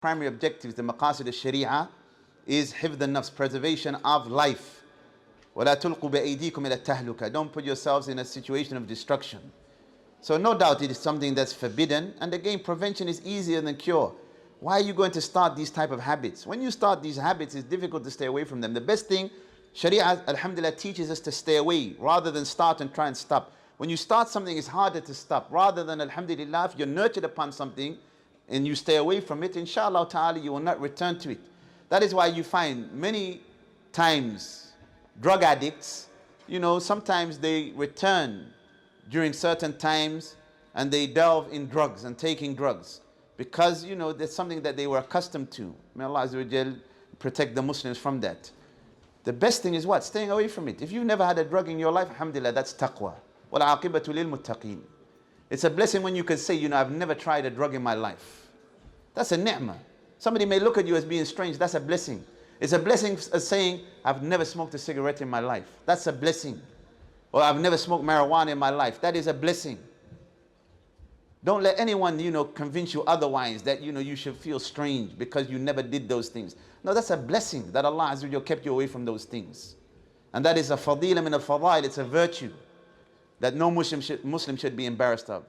primary objectives, the maqasid al-sharia, is حفظ النفس, preservation of life. وَلَا تُلْقُوا بِأَيْدِيكُمْ إِلَى التَّهْلُكَةِ. Don't put yourselves in a situation of destruction. So no doubt it is something that's forbidden, and again, prevention is easier than cure. Why are you going to start these type of habits? When you start these habits, it's difficult to stay away from them. The best thing, Sharia, alhamdulillah, teaches us to stay away rather than start and try and stop. When you start something, it's harder to stop. Rather than, alhamdulillah, if you're nurtured upon something and you stay away from it, inshallah ta'ala, you will not return to it. That is why you find many times drug addicts, sometimes they return during certain times and they delve in drugs and taking drugs because, that's something that they were accustomed to. May Allah Azza wa Jal protect the Muslims from that. The best thing is what? Staying away from it. If you've never had a drug in your life, alhamdulillah, that's taqwa. وَالْعَاقِبَةُ لِلْمُتَّقِينَ. It's a blessing when you can say, I've never tried a drug in my life. That's a ni'mah. Somebody may look at you as being strange. That's a blessing. It's a blessing as saying, I've never smoked a cigarette in my life. That's a blessing. Or I've never smoked marijuana in my life. That is a blessing. Don't let anyone, convince you otherwise that, you should feel strange because you never did those things. No, that's a blessing that Allah Azza wa Jalla kept you away from those things. And that is a fadila min al-fadail. It's a virtue that no Muslim should be embarrassed of.